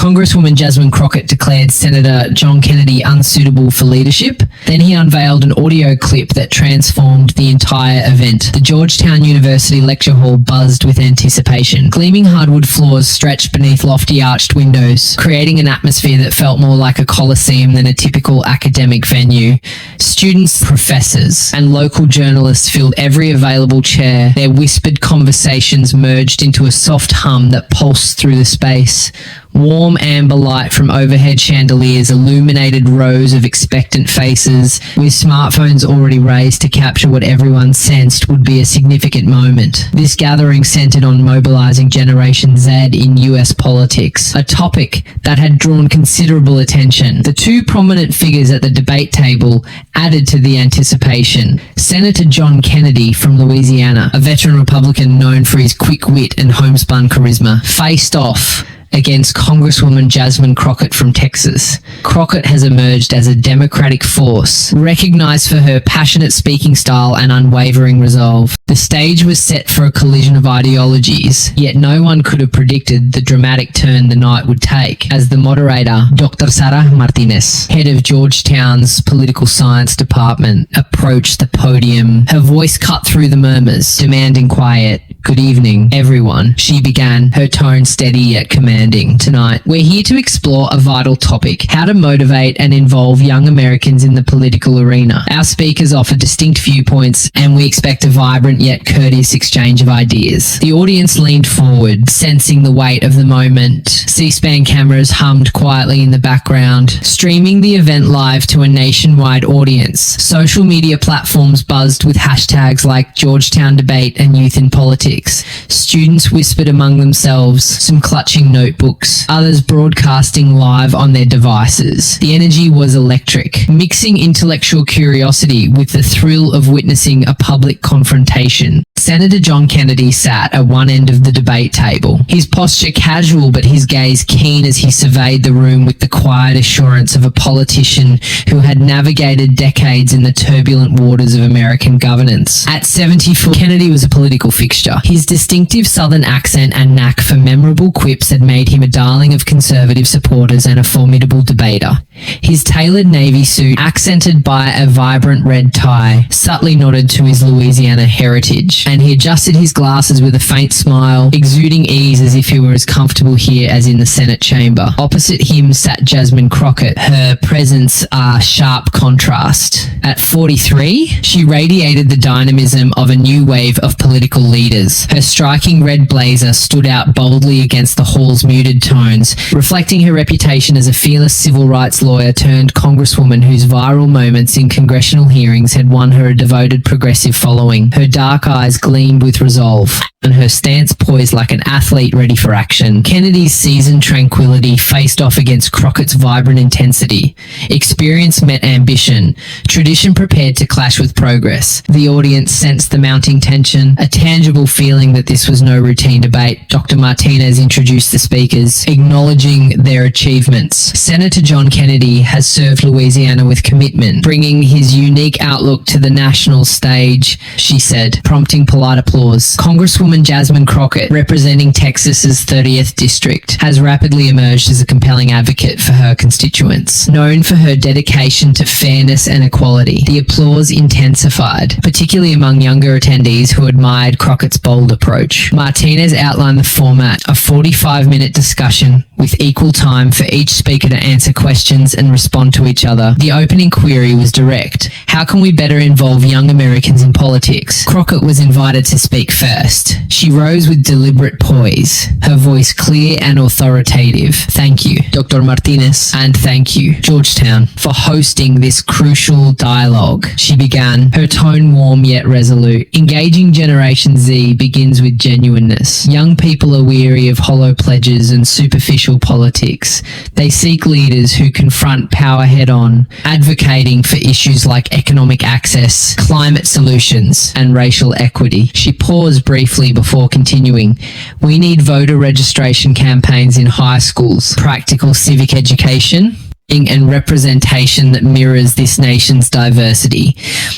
Congresswoman Jasmine Crockett declared Senator John Kennedy unsuitable for leadership. Then he unveiled an audio clip that transformed the entire event. The Georgetown University lecture hall buzzed with anticipation. Gleaming hardwood floors stretched beneath lofty arched windows, creating an atmosphere that felt more like a coliseum than a typical academic venue. Students, professors, and local journalists filled every available chair. Their whispered conversations merged into a soft hum that pulsed through the space. Warm amber light from overhead chandeliers illuminated rows of expectant faces, with smartphones already raised to capture what everyone sensed would be a significant moment. This gathering centered on mobilizing Generation Z in US politics, a topic that had drawn considerable attention. The two prominent figures at the debate table added to the anticipation. Senator John Kennedy from Louisiana, a veteran Republican known for his quick wit and homespun charisma, faced off against Congresswoman Jasmine Crockett from Texas. Crockett has emerged as a Democratic force, recognized for her passionate speaking style and unwavering resolve. The stage was set for a collision of ideologies, yet no one could have predicted the dramatic turn the night would take, as the moderator, Dr. Sarah Martinez, head of Georgetown's political science department, approached the podium. Her voice cut through the murmurs, demanding quiet. "Good evening, everyone," she began, her tone steady yet commanding. Tonight, we're here to explore a vital topic: how to motivate and involve young Americans in the political arena. Our speakers offer distinct viewpoints, and we expect a vibrant yet courteous exchange of ideas. The audience leaned forward, sensing the weight of the moment. C-SPAN cameras hummed quietly in the background, streaming the event live to a nationwide audience. Social media platforms buzzed with hashtags like Georgetown Debate and Youth in Politics. Students whispered among themselves, some clutching notebooks, others broadcasting live on their devices. The energy was electric, mixing intellectual curiosity with the thrill of witnessing a public confrontation. Senator John Kennedy sat at one end of the debate table, his posture casual but his gaze keen as he surveyed the room with the quiet assurance of a politician who had navigated decades in the turbulent waters of American governance. At 74, Kennedy was a political fixture. His distinctive southern accent and knack for memorable quips had made him a darling of conservative supporters and a formidable debater. His tailored navy suit, accented by a vibrant red tie, subtly nodded to his Louisiana heritage, and he adjusted his glasses with a faint smile, exuding ease as if he were as comfortable here as in the Senate chamber. Opposite him sat Jasmine Crockett, her presence a sharp contrast. At 43, she radiated the dynamism of a new wave of political leaders. Her striking red blazer stood out boldly against the hall's muted tones, reflecting her reputation as a fearless civil rights lawyer turned congresswoman whose viral moments in congressional hearings had won her a devoted progressive following. Her dark eyes gleamed with resolve, and her stance poised like an athlete ready for action. Kennedy's seasoned tranquility faced off against Crockett's vibrant intensity. Experience met ambition. Tradition prepared to clash with progress. The audience sensed the mounting tension, a tangible feeling that this was no routine debate. Dr. Martinez introduced the speakers, acknowledging their achievements. Senator John Kennedy has served Louisiana with commitment, bringing his unique outlook to the national stage, she said, prompting polite applause. Congresswoman Jasmine Crockett, representing Texas's 30th district, has rapidly emerged as a compelling advocate for her constituents. Known for her dedication to fairness and equality, the applause intensified, particularly among younger attendees who admired Crockett's bold approach. Martinez outlined the format, a 45-minute discussion with equal time for each speaker to answer questions and respond to each other. The opening query was direct. How can we better involve young Americans in politics? Crockett was invited to speak first. She rose with deliberate poise, her voice clear and authoritative. Thank you, Dr. Martinez, and thank you, Georgetown, for hosting this crucial dialogue. She began, her tone warm yet resolute. Engaging Generation Z begins with genuineness. Young people are weary of hollow pledges and superficial politics. They seek leaders who confront power head-on, advocating for issues like economic access, climate solutions, and racial equity. She paused briefly before continuing. We need voter registration campaigns in high schools, practical civic education, and representation that mirrors this nation's diversity.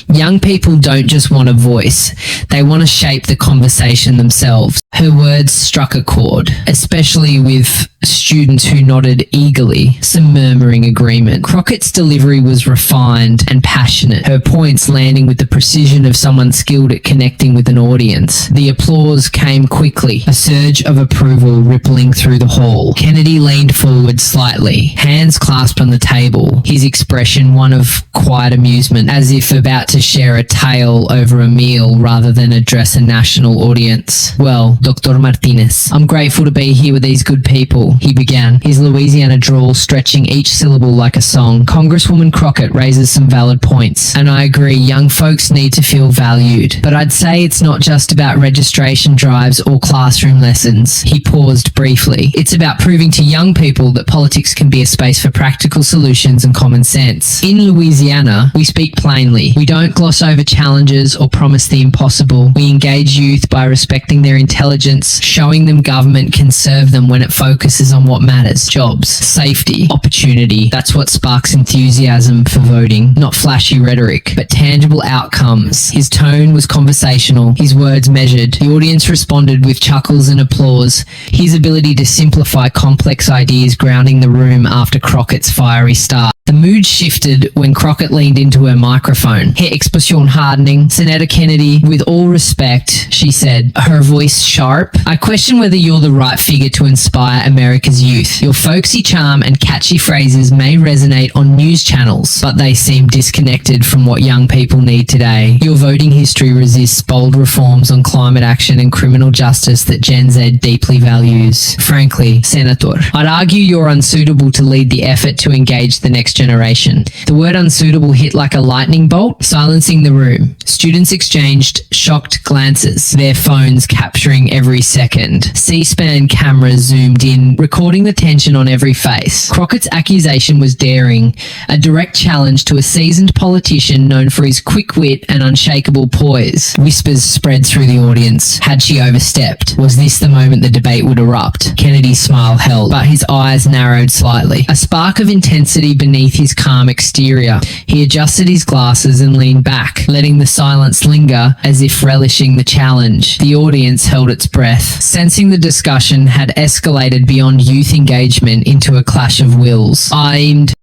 Young people don't just want a voice, they want to shape the conversation themselves. Her words struck a chord, especially with students who nodded eagerly, some murmuring agreement. Crockett's delivery was refined and passionate, her points landing with the precision of someone skilled at connecting with an audience. The applause came quickly, a surge of approval rippling through the hall. Kennedy leaned forward slightly, hands clasped on the table, his expression one of quiet amusement, as if about to share a tale over a meal rather than address a national audience. "Well, Dr. Martinez, I'm grateful to be here with these good people," he began, his Louisiana drawl stretching each syllable like a song. "Congresswoman Crockett raises some valid points, and I agree young folks need to feel valued. But I'd say it's not just about registration drives or classroom lessons." He paused briefly. "It's about proving to young people that politics can be a space for practical solutions and common sense. In Louisiana, we speak plainly. We don't gloss over challenges or promise the impossible. We engage youth by respecting their intelligence, showing them government can serve them when it focuses on what matters: jobs, safety, opportunity. That's what sparks enthusiasm for voting. Not flashy rhetoric, but tangible outcomes." His tone was conversational, his words measured. The audience responded with chuckles and applause, his ability to simplify complex ideas grounding the room after Crockett's fiery start. The mood shifted when Crockett leaned into her microphone, her expression hardening. "Senator Kennedy, with all respect," she said, her voice sharp, "I question whether you're the right figure to inspire America's youth. Your folksy charm and catchy phrases may resonate on news channels, but they seem disconnected from what young people need today. Your voting history resists bold reforms on climate action and criminal justice that Gen Z deeply values. Frankly, Senator, I'd argue you're unsuitable to lead the effort to engage the next generation." The word unsuitable hit like a lightning bolt, silencing the room. Students exchanged shocked glances, their phones capturing every second. C-SPAN cameras zoomed in, recording the tension on every face. Crockett's accusation was daring, a direct challenge to a seasoned politician known for his quick wit and unshakable poise. Whispers spread through the audience. Had she overstepped? Was this the moment the debate would erupt? Kennedy's smile held, but his eyes narrowed slightly. A spark of intensity beneath his calm exterior. He adjusted his glasses and leaned back, letting the silence linger as if relishing the challenge. The audience held its breath, sensing the discussion had escalated beyond youth engagement into a clash of wills.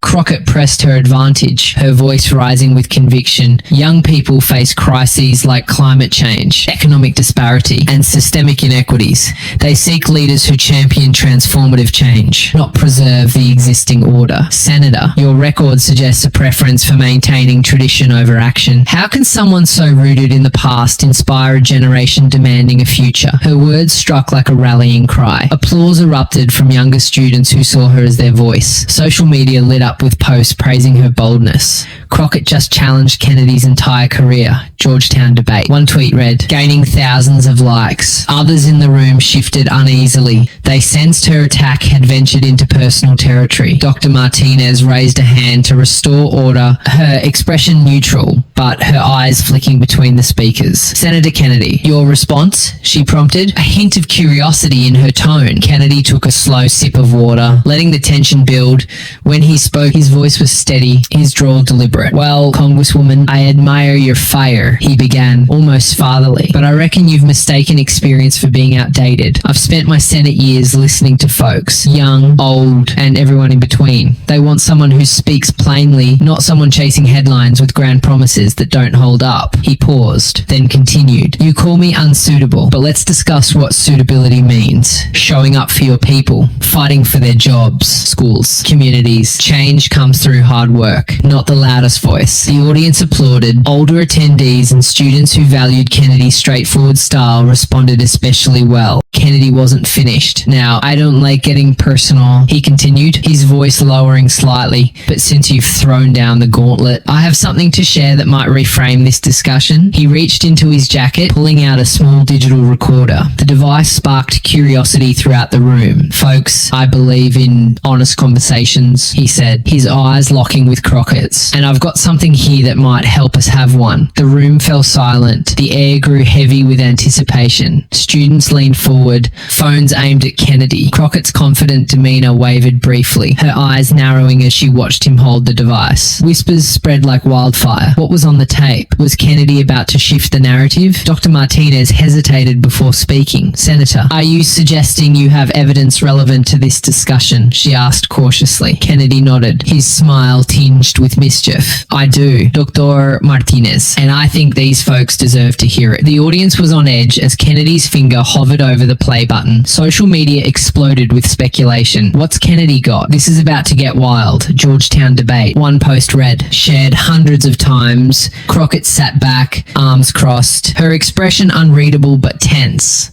Crockett pressed her advantage, her voice rising with conviction. Young people face crises like climate change, economic disparity, and systemic inequities. They seek leaders who champion transformative change, not preserve the existing order. Senator, your record suggests a preference for maintaining tradition over action. How can someone so rooted in the past inspire a generation demanding a future? Her words struck like a rallying cry. Applause erupted from younger students who saw her as their voice. Social media lit up with posts praising her boldness. Crockett just challenged Kennedy's entire career. Georgetown debate. One tweet read, gaining thousands of likes. Others in the room shifted uneasily. They sensed her attack had ventured into personal territory. Dr. Martinez raised a hand to restore order, her expression neutral, but her eyes flicking between the speakers. Senator Kennedy, your response? She prompted, a hint of curiosity in her tone. Kennedy took a slow sip of water, letting the tension build. When he spoke, his voice was steady, his drawl deliberate. Well, Congresswoman, I admire your fire, he began, almost fatherly, but I reckon you've mistaken experience for being outdated. I've spent my Senate years listening to folks, young, old, and everyone in between. They want someone who speaks plainly, not someone chasing headlines with grand promises that don't hold up. He paused, then continued. You call me unsuitable, but let's discuss what suitability means. Showing up for your people, fighting for their jobs, schools, communities. Change comes through hard work, not the loudest voice. The audience applauded. Older attendees and students who valued Kennedy's straightforward style responded especially well. Kennedy wasn't finished. Now, I don't like getting personal, he continued, his voice lowering slightly, but since you've thrown down the gauntlet, I have something to share that might reframe this discussion. He reached into his jacket, pulling out a small digital recorder. The device sparked curiosity throughout the room. "Folks, I believe in honest conversations," he said, his eyes locking with Crockett's. "And I've got something here that might help us have one." The room fell silent. The air grew heavy with anticipation. Students leaned forward, phones aimed at Kennedy. Crockett's confident demeanor wavered briefly, her eyes narrowing as she watched him hold the device. Whispers spread like wildfire. What was on the tape? Was Kennedy about to shift the narrative? Dr. Martinez hesitated before speaking. "Senator, are you suggesting you have evidence relevant to this discussion?" she asked cautiously. Kennedy nodded, his smile tinged with mischief. "I do, Dr. Martinez, and I think these folks deserve to hear it." The audience was on edge as Kennedy's finger hovered over the play button. Social media exploded with speculation. "What's Kennedy got? This is about to get wild. Georgetown debate." One post read, shared hundreds of times. Crockett sat back, arms crossed, her expression unreadable but tense.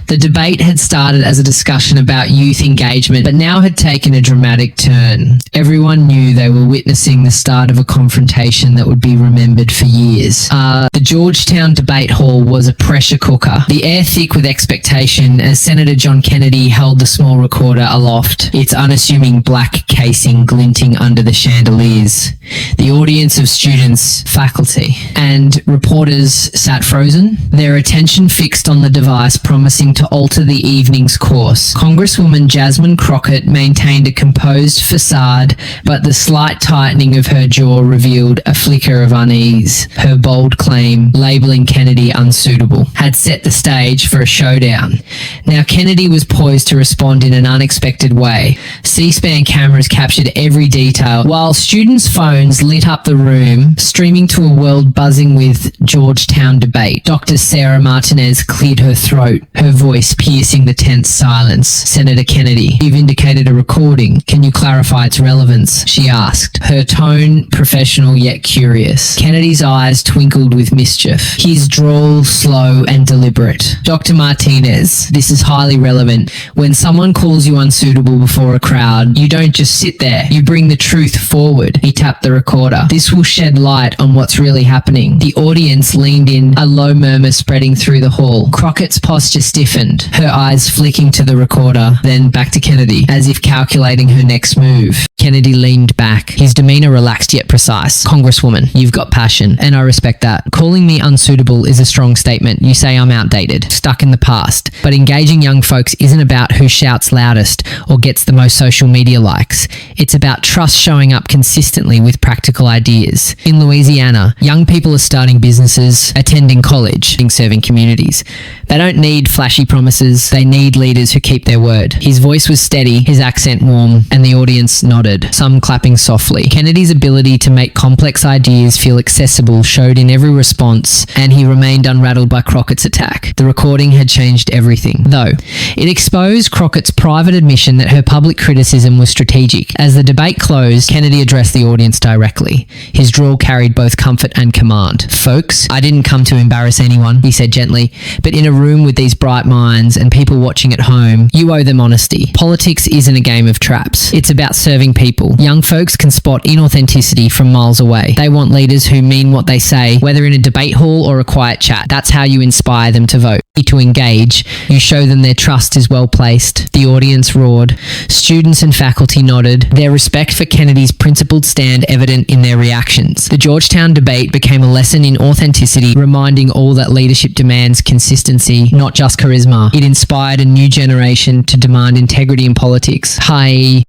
The debate had started as a discussion about youth engagement, but now had taken a dramatic turn. Everyone knew they were witnessing the start of a confrontation that would be remembered for years. The Georgetown debate hall was a pressure cooker, the air thick with expectation as Senator John Kennedy held the small recorder aloft, its unassuming black casing glinting under the chandeliers. The audience of students, faculty, and reporters sat frozen, their attention fixed on the device promising to alter the evening's course. Congresswoman Jasmine Crockett maintained a composed facade, but the slight tightening of her jaw revealed a flicker of unease. Her bold claim, labeling Kennedy unsuitable, had set the stage for a showdown. Now Kennedy was poised to respond in an unexpected way. C-SPAN cameras captured every detail, while students' phones lit up the room, streaming to a world buzzing with Georgetown debate. Dr. Sarah Martinez cleared her throat, her voice piercing the tense silence. "Senator Kennedy, you've indicated a recording. Can you clarify its relevance?" she asked, her tone professional yet curious. Kennedy's eyes twinkled with mischief, his drawl slow and deliberate. "Dr. Martinez, this is highly relevant. When someone calls you unsuitable before a crowd, you don't just sit there. You bring the truth forward." He tapped the recorder. "This will shed light on what's really happening." The audience leaned in, a low murmur spreading through the hall. Crockett's posture stiffened, her eyes flicking to the recorder, then back to Kennedy, as if calculating her next move. Kennedy leaned back, his demeanor relaxed yet precise. "Congresswoman, you've got passion, and I respect that. Calling me unsuitable is a strong statement. You say I'm outdated, stuck in the past. But engaging young folks isn't about who shouts loudest or gets the most social media likes. It's about trust showing up consistently with practical ideas. In Louisiana, young people are starting businesses, attending college, and serving communities. They don't need flashy promises, they need leaders who keep their word." His voice was steady, his accent warm, and the audience nodded, some clapping softly. Kennedy's ability to make complex ideas feel accessible showed in every response, and he remained unrattled by Crockett's attack. The recording had changed everything, though. It exposed Crockett's private admission that her public criticism was strategic. As the debate closed, Kennedy addressed the audience directly. His drawl carried both comfort and command. "Folks, I didn't come to embarrass anyone," he said gently, "but in a room with these bright minds and people watching at home, you owe them honesty. Politics isn't a game of traps. It's about serving people. Young folks can spot inauthenticity from miles away. They want leaders who mean what they say, whether in a debate hall or a quiet chat. That's how you inspire them to vote. To engage, you show them their trust is well placed." The audience roared. Students and faculty nodded, their respect for Kennedy's principled stand evident in their reactions. The Georgetown debate became a lesson in authenticity, reminding all that leadership demands consistency, not just charisma. It inspired a new generation to demand integrity in politics. Hi.